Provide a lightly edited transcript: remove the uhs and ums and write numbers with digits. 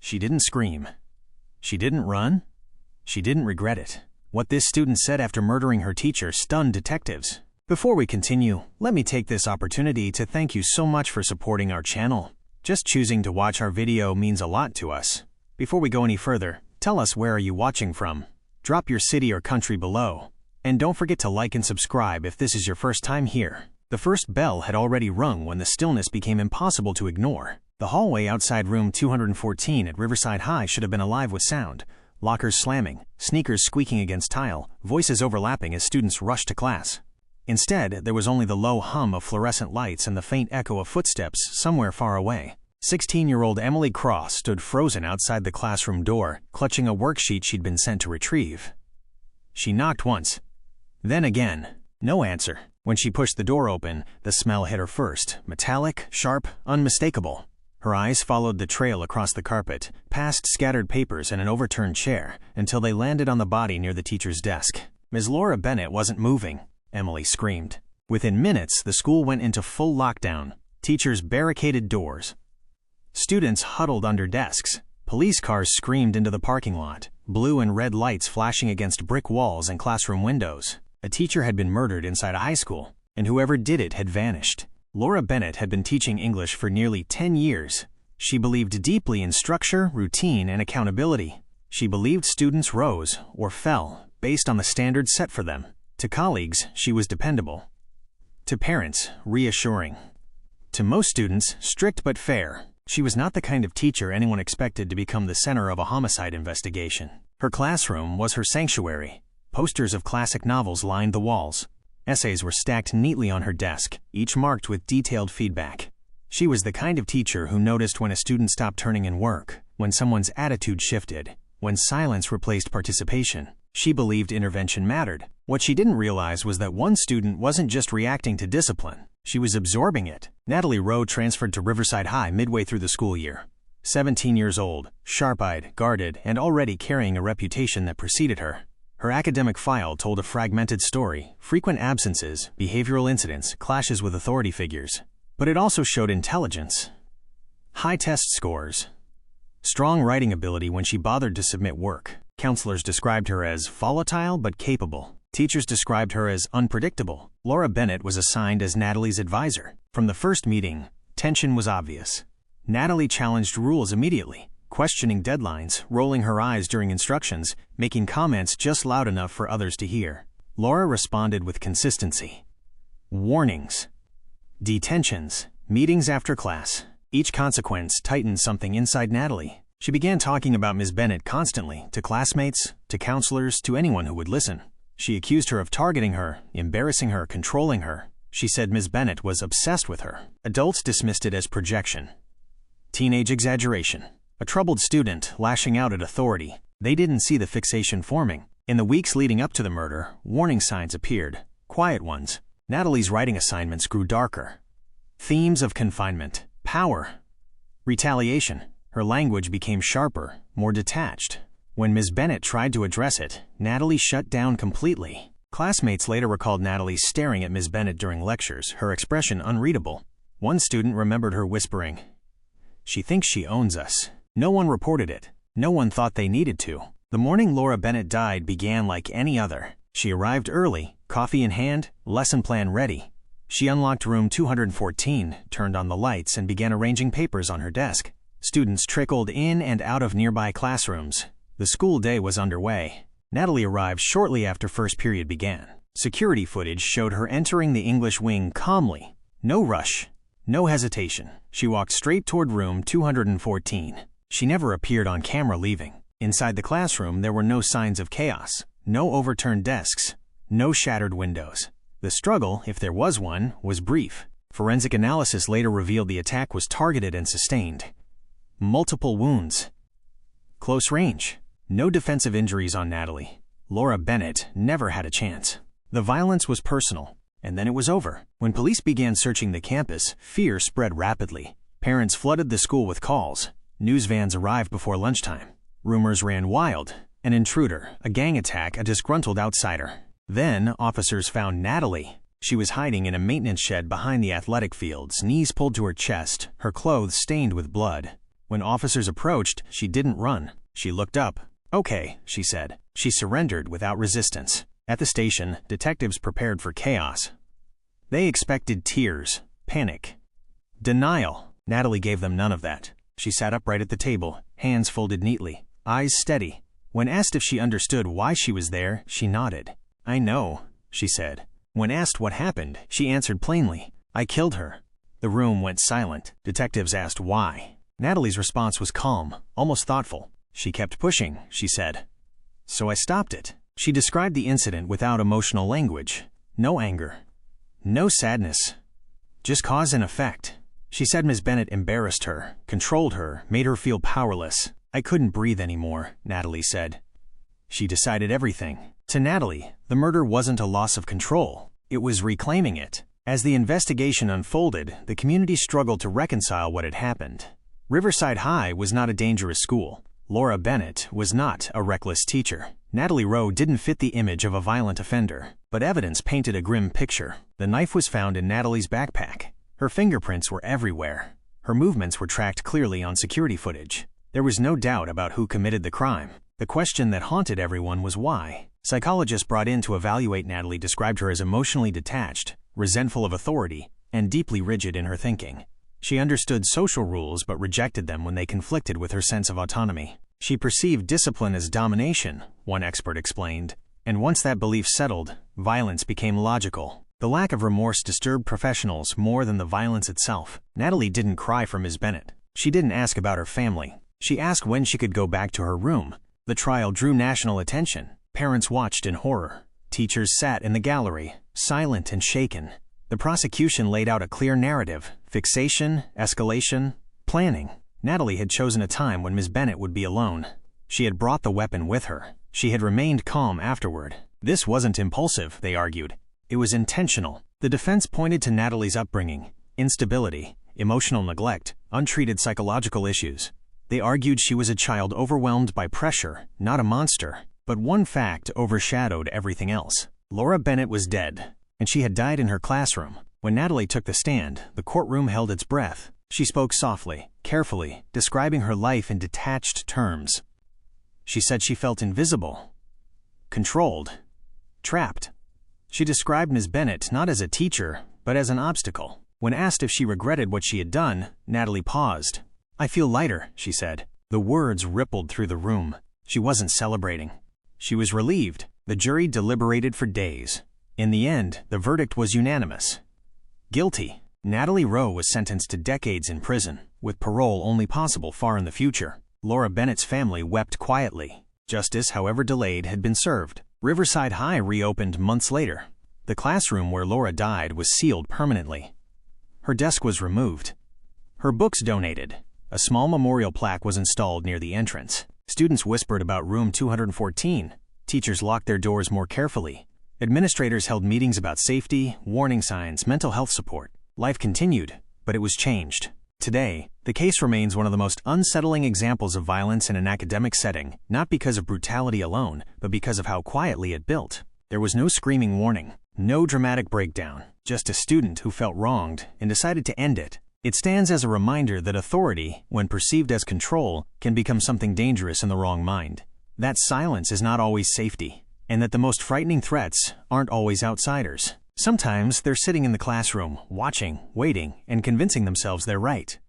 She didn't scream. She didn't run. She didn't regret it. What this student said after murdering her teacher stunned detectives. Before we continue, let me take this opportunity to thank you so much for supporting our channel. Just choosing to watch our video means a lot to us. Before we go any further, tell us where are you watching from. Drop your city or country below. And don't forget to like and subscribe if this is your first time here. The first bell had already rung when the stillness became impossible to ignore. The hallway outside room 214 at Riverside High should have been alive with sound. Lockers slamming, sneakers squeaking against tile, voices overlapping as students rushed to class. Instead, there was only the low hum of fluorescent lights and the faint echo of footsteps somewhere far away. 16-year-old Emily Cross stood frozen outside the classroom door, clutching a worksheet she'd been sent to retrieve. She knocked once. Then again. No answer. When she pushed the door open, the smell hit her first, metallic, sharp, unmistakable. Her eyes followed the trail across the carpet, past scattered papers and an overturned chair, until they landed on the body near the teacher's desk. Ms. Laura Bennett wasn't moving, Emily screamed. Within minutes, the school went into full lockdown. Teachers barricaded doors. Students huddled under desks. Police cars screamed into the parking lot, blue and red lights flashing against brick walls and classroom windows. A teacher had been murdered inside a high school, and whoever did it had vanished. Laura Bennett had been teaching English for nearly 10 years. She believed deeply in structure, routine, and accountability. She believed students rose or fell based on the standards set for them. To colleagues, she was dependable. To parents, reassuring. To most students, strict but fair. She was not the kind of teacher anyone expected to become the center of a homicide investigation. Her classroom was her sanctuary. Posters of classic novels lined the walls. Essays were stacked neatly on her desk, each marked with detailed feedback. She was the kind of teacher who noticed when a student stopped turning in work, when someone's attitude shifted, when silence replaced participation. She believed intervention mattered. What she didn't realize was that one student wasn't just reacting to discipline. She was absorbing it. Natalie Rowe transferred to Riverside High midway through the school year. 17 years old, sharp-eyed, guarded, and already carrying a reputation that preceded her. Her academic file told a fragmented story, frequent absences, behavioral incidents, clashes with authority figures. But it also showed intelligence. High test scores. Strong writing ability when she bothered to submit work. Counselors described her as volatile but capable. Teachers described her as unpredictable. Laura Bennett was assigned as Natalie's advisor. From the first meeting, tension was obvious. Natalie challenged rules immediately, questioning deadlines, rolling her eyes during instructions, making comments just loud enough for others to hear. Laura responded with consistency. Warnings. Detentions. Meetings after class. Each consequence tightened something inside Natalie. She began talking about Ms. Bennett constantly, to classmates, to counselors, to anyone who would listen. She accused her of targeting her, embarrassing her, controlling her. She said Ms. Bennett was obsessed with her. Adults dismissed it as projection. Teenage exaggeration. A troubled student lashing out at authority. They didn't see the fixation forming. In the weeks leading up to the murder, warning signs appeared. Quiet ones. Natalie's writing assignments grew darker. Themes of confinement. Power. Retaliation. Her language became sharper, more detached. When Ms. Bennett tried to address it, Natalie shut down completely. Classmates later recalled Natalie staring at Ms. Bennett during lectures, her expression unreadable. One student remembered her whispering, "She thinks she owns us." No one reported it. No one thought they needed to. The morning Laura Bennett died began like any other. She arrived early, coffee in hand, lesson plan ready. She unlocked room 214, turned on the lights, and began arranging papers on her desk. Students trickled in and out of nearby classrooms. The school day was underway. Natalie arrived shortly after first period began. Security footage showed her entering the English wing calmly. No rush, no hesitation. She walked straight toward room 214. She never appeared on camera leaving. Inside the classroom, there were no signs of chaos, no overturned desks, no shattered windows. The struggle, if there was one, was brief. Forensic analysis later revealed the attack was targeted and sustained. Multiple wounds. Close range. No defensive injuries on Natalie. Laura Bennett never had a chance. The violence was personal, and then it was over. When police began searching the campus, fear spread rapidly. Parents flooded the school with calls. News vans arrived before lunchtime. Rumors ran wild. An intruder, a gang attack, a disgruntled outsider. Then, officers found Natalie. She was hiding in a maintenance shed behind the athletic fields, knees pulled to her chest, her clothes stained with blood. When officers approached, she didn't run. She looked up. "Okay," she said. She surrendered without resistance. At the station, detectives prepared for chaos. They expected tears, panic, denial. Natalie gave them none of that. She sat upright at the table, hands folded neatly, eyes steady. When asked if she understood why she was there, she nodded. "I know," she said. When asked what happened, she answered plainly, "I killed her." The room went silent. Detectives asked why. Natalie's response was calm, almost thoughtful. "She kept pushing," she said. "So I stopped it." She described the incident without emotional language. No anger. No sadness. Just cause and effect. She said Ms. Bennett embarrassed her, controlled her, made her feel powerless. "I couldn't breathe anymore," Natalie said. She decided everything. To Natalie, the murder wasn't a loss of control. It was reclaiming it. As the investigation unfolded, the community struggled to reconcile what had happened. Riverside High was not a dangerous school. Laura Bennett was not a reckless teacher. Natalie Rowe didn't fit the image of a violent offender, but evidence painted a grim picture. The knife was found in Natalie's backpack. Her fingerprints were everywhere. Her movements were tracked clearly on security footage. There was no doubt about who committed the crime. The question that haunted everyone was why. Psychologists brought in to evaluate Natalie described her as emotionally detached, resentful of authority, and deeply rigid in her thinking. She understood social rules but rejected them when they conflicted with her sense of autonomy. She perceived discipline as domination, one expert explained, and once that belief settled, violence became logical. The lack of remorse disturbed professionals more than the violence itself. Natalie didn't cry for Ms. Bennett. She didn't ask about her family. She asked when she could go back to her room. The trial drew national attention. Parents watched in horror. Teachers sat in the gallery, silent and shaken. The prosecution laid out a clear narrative: fixation, escalation, planning. Natalie had chosen a time when Ms. Bennett would be alone. She had brought the weapon with her. She had remained calm afterward. This wasn't impulsive, they argued. It was intentional. The defense pointed to Natalie's upbringing, instability, emotional neglect, untreated psychological issues. They argued she was a child overwhelmed by pressure, not a monster. But one fact overshadowed everything else. Laura Bennett was dead, and she had died in her classroom. When Natalie took the stand, the courtroom held its breath. She spoke softly, carefully, describing her life in detached terms. She said she felt invisible, controlled, trapped. She described Ms. Bennett not as a teacher, but as an obstacle. When asked if she regretted what she had done, Natalie paused. "I feel lighter," she said. The words rippled through the room. She wasn't celebrating. She was relieved. The jury deliberated for days. In the end, the verdict was unanimous. Guilty. Natalie Rowe was sentenced to decades in prison, with parole only possible far in the future. Laura Bennett's family wept quietly. Justice, however delayed, had been served. Riverside High reopened months later. The classroom where Laura died was sealed permanently. Her desk was removed. Her books donated. A small memorial plaque was installed near the entrance. Students whispered about room 214. Teachers locked their doors more carefully. Administrators held meetings about safety, warning signs, mental health support. Life continued, but it was changed. Today, the case remains one of the most unsettling examples of violence in an academic setting, not because of brutality alone, but because of how quietly it built. There was no screaming warning, no dramatic breakdown, just a student who felt wronged and decided to end it. It stands as a reminder that authority, when perceived as control, can become something dangerous in the wrong mind. That silence is not always safety, and that the most frightening threats aren't always outsiders. Sometimes they're sitting in the classroom, watching, waiting, and convincing themselves they're right.